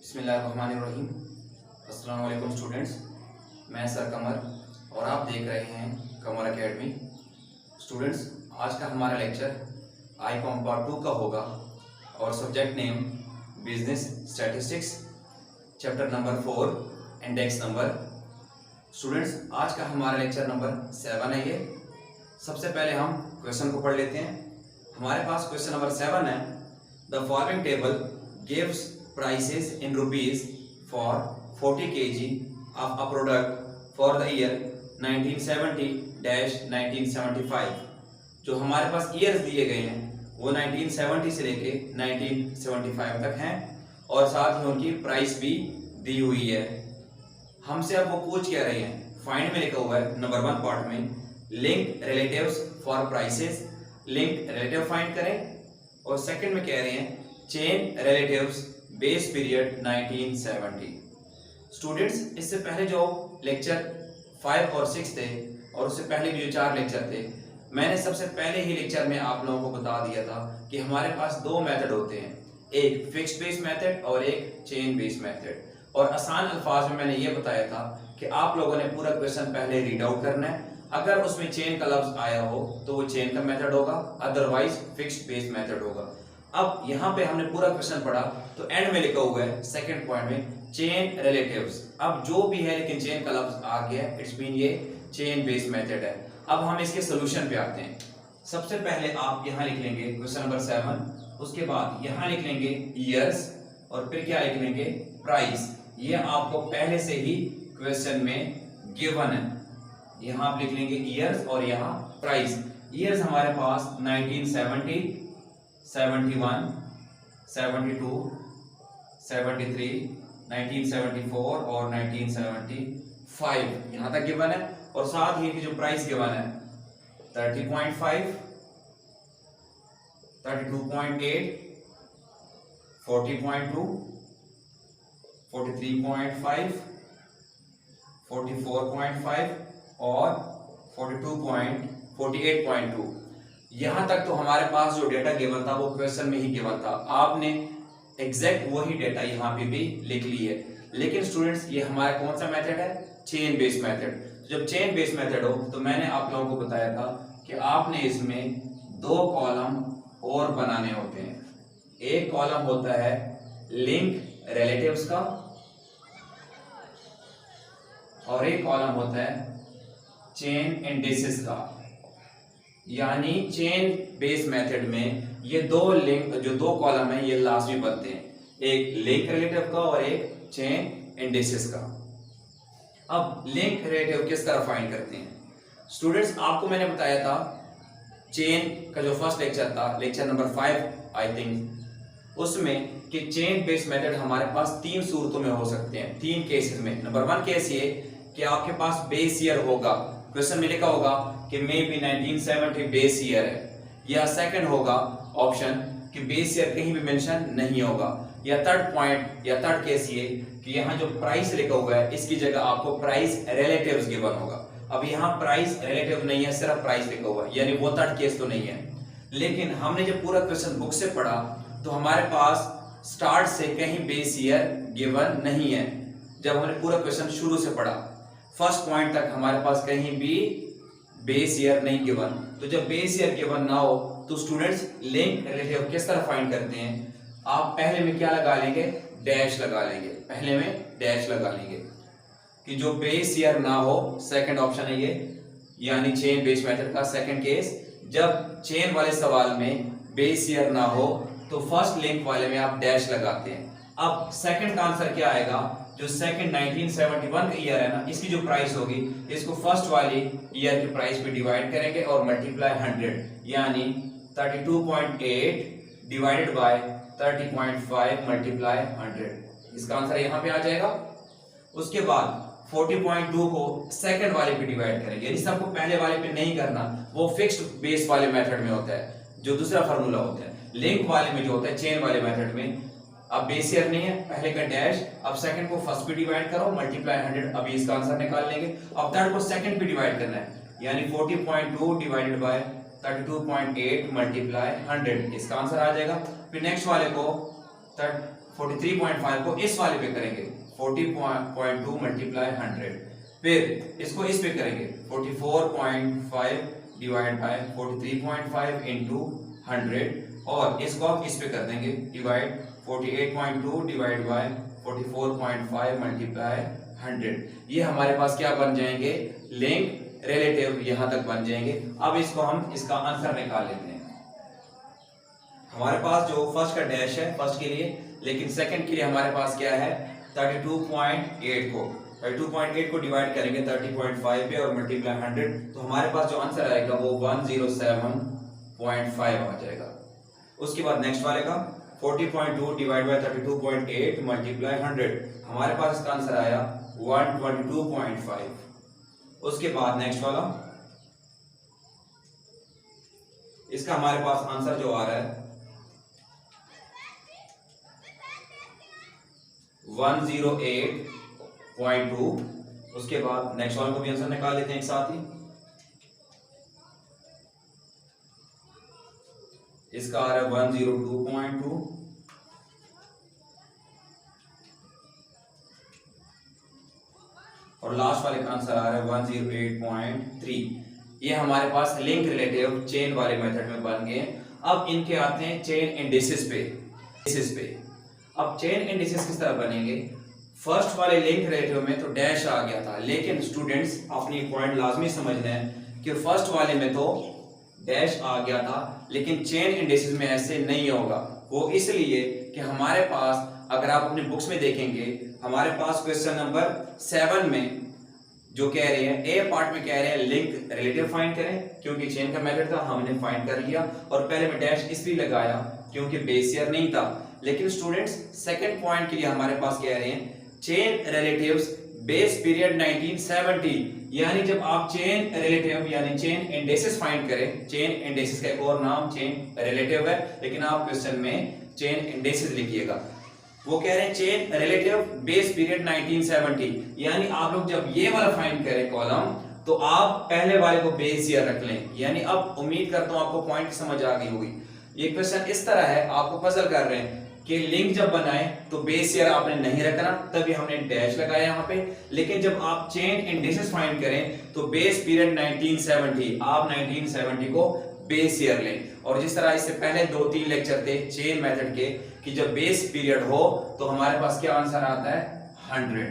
बिस्मिल्लाहिर्रहमानिर्रहीम। अस्सलाम वालेकुम स्टूडेंट्स, मैं सर कमर और आप देख रहे हैं कमर एकेडमी। स्टूडेंट्स, आज का हमारा लेक्चर आईकॉम पार्ट 2 का होगा और subject name business statistics, chapter number 4 index number. Students, आज का हमारा लेक्चर नंबर 7 है ये। सबसे पहले हम क्वेश्चन को पढ़ लेते हैं। हमारे पास क्वेश्चन नंबर 7 है, the following table gives prices in rupees for 40 kg of a product for the year 1970-1975। जो हमारे पास ईयर्स दिए गए हैं वो 1970 से लेके 1975 तक हैं और साथ ही उनकी प्राइस भी दी हुई है। हमसे अब वो पूछ क्या रहे हैं, फाइंड में लिखा हुआ है नंबर 1 पार्ट में link relatives for prices, link relative find करें। और सेकंड में कह रहे हैं chain relatives base period 1970। Students, इससे पहले जो लेक्चर 5 और 6 थे और उससे पहले भी जो 4 लेक्चर थे, मैंने सबसे पहले ही लेक्चर में आप लोगों को बता दिया था कि हमारे पास 2 मेथड होते हैं, एक फिक्स्ड बेस मेथड और एक चेन बेस मेथड। और आसान अल्फाज में मैंने ये बताया था कि आप लोगों ने पूरा क्वेश्चन पहले रीड आउट करना है। अगर उसमें चेन का लफ्ज आया हो तो वो चेन का मेथड होगा, अदरवाइज फिक्स्ड बेस मेथड होगा। अब यहाँ पे हमने पूरा क्वेश्चन पढ़ा तो एंड में लिखा हुआ है सेकंड पॉइंट में चेन रिलेटिव्स। अब जो भी है लेकिन चेन का लफ्ज आ गया, इट्स मीन ये चेन बेस मेथड है। अब हम इसके सोल्यूशन पे आते हैं। सबसे पहले आप यहाँ लिख लेंगे क्वेश्चन नंबर 7, उसके बाद यहाँ लिख लेंगे ईयर्स और फिर क्या लिख लेंगे प्राइस। ये आपको पहले से ही क्वेश्चन में गिवन है। यहाँ आप लिख लेंगे ईयर्स और यहाँ प्राइस। ईयर्स हमारे पास 1970, 71, 72, 73, 1974 और 1975 यहां तक गिवन है। और साथ ही जो प्राइस गिवन है 30.5, 32.8, 40.2, 43.5, 44.5 और 48.2। यहां तक तो हमारे पास जो डेटा गिवन था वो क्वेश्चन में ही गिवन था। आपने एग्जैक्ट वही डेटा यहाँ पे भी लिख ली है। लेकिन स्टूडेंट्स, ये हमारा कौन सा मेथड है, चेन बेस मेथड। जब चेन बेस मेथड हो तो मैंने आप लोगों को बताया था कि आपने इसमें 2 कॉलम और बनाने होते हैं। एक कॉलम होता है लिंक रिलेटिव्स का और एक कॉलम होता है चेन इंडिसेस का। यानी चेन बेस मेथड में ये 2 लिंक, जो 2 कॉलम है ये लाजमी बनते हैं, एक लिंक रिलेटिव का और एक चेन इंडिसेस का। अब लिंक रिलेटिव किस तरह फाइंड करते हैं स्टूडेंट्स, आपको मैंने बताया था चेन का जो फर्स्ट लेक्चर था, लेक्चर नंबर 5 आई थिंक, उसमें कि चेन बेस मेथड हमारे पास 3 सूरतों में हो सकते हैं, 3 केसेस में। नंबर 1 केस ये कि आपके पास बेस ईयर होगा, क्वेश्चन में लिखा होगा कि मे बी 1970 बेस ईयर है, या सेकंड होगा ऑप्शन कि बेस ईयर कहीं भी मेंशन नहीं होगा, या थर्ड पॉइंट या थर्ड केस ये कि यहाँ जो प्राइस लिखा हुआ है इसकी जगह आपको प्राइस रिलेटिव्स गिवन होगा। अब यहाँ प्राइस रिलेटिव नहीं है, सिर्फ प्राइस लिखा हुआ है, यानी वो थर्ड केस तो नहीं है। लेकिन हमने जब पूरा क्वेश्चन बुक से पढ़ा तो हमारे पास स्टार्ट से कहीं बेस ईयर गिवन नहीं है। जब हमने पूरा क्वेश्चन शुरू से पढ़ा फर्स्ट पॉइंट तक हमारे पास कहीं भी बेस ईयर नहीं गिवन। तो जब बेस ईयर गिवन ना हो तो स्टूडेंट्स लिंक रिलेटिव किस तरह फाइंड करते हैं, आप पहले में क्या लगा लेंगे, डैश लगा लेंगे। पहले में डैश लगा लेंगे कि जो बेस ईयर ना हो, सेकंड ऑप्शन है ये, यानी चेन बेस मेथड का सेकंड केस। जब चेन वाले सवाल में बेस ईयर ना हो तो फर्स्ट लिंक वाले में आप डैश लगाते हैं। अब सेकंड का आंसर क्या आएगा, जो सेकंड 1971 का ईयर है ना, इसकी जो प्राइस होगी इसको फर्स्ट वाली ईयर की प्राइस पे डिवाइड करेंगे और मल्टीप्लाई 100, यानी 32.8 डिवाइडेड बाय 30.5 मल्टीप्लाई 100। इसका आंसर यहाँ पे आ जाएगा। उसके बाद 40.2 को सेकंड वाले पे डिवाइड करेंगे, यानी सबको पहले वाले पे नहीं करना, वो फिक्स्ड बेस वाले मेथड में होता है, जो दूसरा फार्मूला होता है। लिंक वाले में जो होता है चेन वाले मेथड में, अब बेस ईयर नहीं है, पहले का डैश, अब सेकंड को फर्स्ट पे डिवाइड करो मल्टीप्लाई 100, अभी इसका आंसर निकाल लेंगे। अब थर्ड को सेकंड पे डिवाइड करना है, यानी 40.2 डिवाइडेड बाय 32.8 मल्टीप्लाई 100, इसका आंसर आ जाएगा। फिर नेक्स्ट वाले को 43.5 को इस वाले पे करेंगे 40.2 मल्टीप्लाई 100, फिर इसको इस पे करेंगे 44.5 डिवाइड बाय 43.5 इंटू 100, और इसको आप इस पे कर देंगे डिवाइड 48.2 डिवाइड बाय 44.5 मल्टीप्लाई 100। ये हमारे पास क्या बन जाएंगे, लिंक रिलेटिव यहां तक बन जाएंगे। अब इसको हम इसका आंसर निकाल लेते हैं। हमारे पास जो फर्स्ट का डैश है फर्स्ट के लिए, लेकिन सेकंड के लिए हमारे पास क्या है 32.8 को डिवाइड करेंगे 30.5 पे और मल्टीप्लाई 100, तो हमारे पास जो आंसर आएगा वो 107.5 आ जाएगा। उसके बाद नेक्स्ट वाले का 40.2 डिवाइड बाय 32.8 मल्टीप्लाई 100, हमारे पास इसका आंसर आया 122.5। उसके बाद नेक्स्ट वाला, इसका हमारे पास आंसर जो आ रहा है 108.2। उसके बाद नेक्स्ट वाले को भी आंसर निकाल लेते हैं एक साथ ही। इसका आ रहा है 102.2, और लास्ट वाले का आंसर आ रहा है 108.3। ये हमारे पास लिंक रिलेटिव चेन वाले मेथड में बन गए। अब इनके आते हैं चेन इंडिसेस पे। अब चेन इंडिसेस किस तरह बनेंगे, फर्स्ट वाले लिंक रिलेटिव में तो डैश आ गया था, लेकिन स्टूडेंट्स अपनी पॉइंट लाजमी समझना है कि फर्स्ट वाले में तो डैश आ गया था, लेकिन चेन इंडिसेस में ऐसे नहीं होगा। वो इसलिए कि हमारे पास, अगर आप अपने बुक्स में देखेंगे, हमारे पास क्वेश्चन नंबर 7 में जो कह रहे हैं, ए पार्ट में कह रहे हैं लिंक रिलेटिव फाइंड करें, क्योंकि चेन का मेथड था हमने फाइंड कर लिया, और पहले में डैश इसलिए लगाया क्योंकि बेस ईयर नहीं था। लेकिन स्टूडेंट्स सेकंड पॉइंट के लिए हमारे पास कह रहे हैं चेन रिलेटिव्स बेस पीरियड 1970, यानी जब आप चेन रिलेटिव यानी चेन इंडेक्सेस फाइंड करें, चेन इंडेक्सेस का एक और नाम चेन रिलेटिव है, लेकिन आप क्वेश्चन में चेन इंडेक्सेस लिखिएगा। वो कह रहे हैं चेन रिलेटिव बेस पीरियड 1970, यानी आप लोग जब ये वाला फाइंड करें कॉलम, तो आप पहले वाले को बेस ईयर रख लें। यानी अब उम्मीद करता हूं आपको पॉइंट समझ आ गई होगी। ये क्वेश्चन इस तरह है, आपको पजल कर रहे हैं कि लिंक जब बनाए तो बेस ईयर आपने नहीं रखना, तभी हमने डैश लगाया यहाँ पे। लेकिन जब आप चेन इंडिसेस फाइंड करें तो बेस पीरियड 1970, आप 1970 को बेस ईयर लें। और जिस तरह इससे पहले 2-3 लेक्चर थे चेन मेथड के कि जब बेस पीरियड हो तो हमारे पास क्या आंसर आता है 100।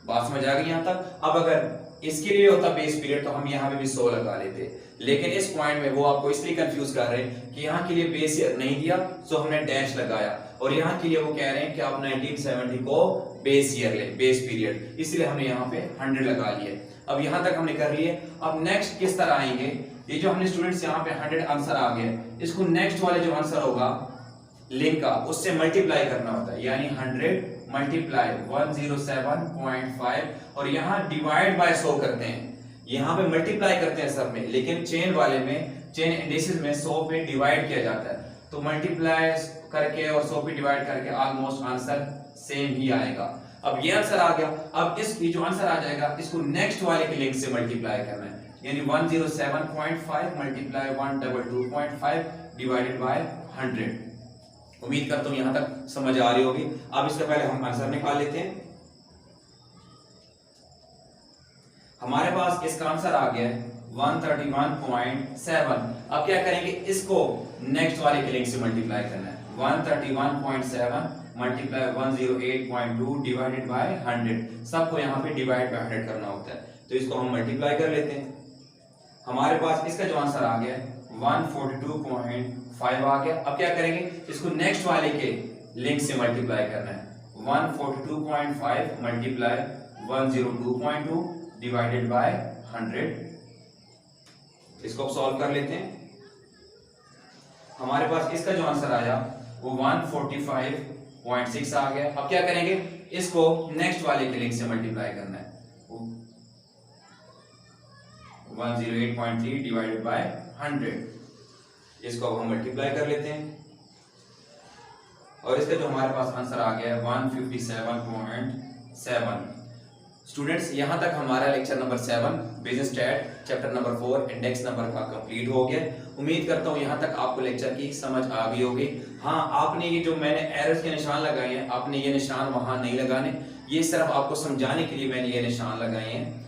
बात समझ आ गई यहां तक। अब अगर इसके लिए होता बेस पीरियड तो हम यहाँ पे भी 100 लगा लेते, लेकिन इस पॉइंट में वो आपको इसलिए कंफ्यूज कर रहे हैं कि यहाँ के लिए बेस ईयर नहीं दिया, सो हमने डैश लगाया, और यहाँ के लिए वो कह रहे हैं कि आप 1970 को बेस ईयर ले, बेस पीरियड, इसलिए हमने यहाँ पे 100 लगा लिया। अब यहाँ तक हमने कर लिए। अब नेक्स्ट किस तरह आएंगे, ये जो हमने स्टूडेंट्स यहाँ पे 100 आंसर आ गया, इसको नेक्स्ट वाले जो आंसर होगा लिंक का उससे मल्टीप्लाई करना होता है, यानी 100 मल्टीप्लाई 107.5, और यहाँ डिवाइड बाय 100 करते हैं। यहाँ पे मल्टीप्लाई करते हैं सब में, लेकिन चेन वाले में, चेन इंडिसेस में 100 पे डिवाइड किया जाता है, तो मल्टीप्लाई करके और 100 पे डिवाइड करके ऑलमोस्ट आंसर सेम ही आएगा। अब ये आंसर आ गया। अब इसकी जो आंसर आ जाएगा इसको नेक्स्ट वाले के लिंक से मल्टीप्लाई करना है, यानी 107.5 मल्टीप्लाई 122.5 डिवाइडेड बाय 100। उम्मीद करता हूं यहां तक समझ आ रही होगी। अब इसके पहले हम आंसर निकाल लेते हैं। हमारे पास इसका आंसर आ गया है 131.7। अब क्या करेंगे, इसको नेक्स्ट वाले के लिंक से मल्टीप्लाई करना है। 131.7 मल्टीप्लाई 108.2 डिवाइडेड बाय 100। सबको यहाँ पे डिवाइड बाय 100 करना होता है, तो इसको हम मल्टीप्लाई कर लेते हैं। हमारे पास इसका जो आंसर आ गया 142.5 आ गया। अब क्या करेंगे, इसको नेक्स्ट वाले के लिंक से मल्टीप्लाई करना है। 142.5 मल्टीप्लाई 102.2 डिवाइडेड बाय 100। इसको सॉल्व कर लेते हैं। हमारे पास इसका जो आंसर आया वो 145.6 आ गया। अब क्या करेंगे, इसको नेक्स्ट वाले के लिंक से मल्टीप्लाई करना है। 108.3 डिवाइडेड बाय 100। इसको अब हम मल्टीप्लाई कर लेते हैं, और इसका जो हमारे पास आंसर आ गया है 157.7। स्टूडेंट्स, यहाँ तक हमारा lecture number 7 business stat chapter number 4 index number का कंप्लीट हो गया। उम्मीद करता हूँ यहाँ तक आपको लेक्चर की समझ आ गई होगी। हाँ, आपने ये जो मैंने एरर्स के निशान लगाए हैं, आपने ये निशान वहां नहीं लगाने, ये सिर्फ आपको समझाने के लिए मैंने ये निशान लगाए हैं।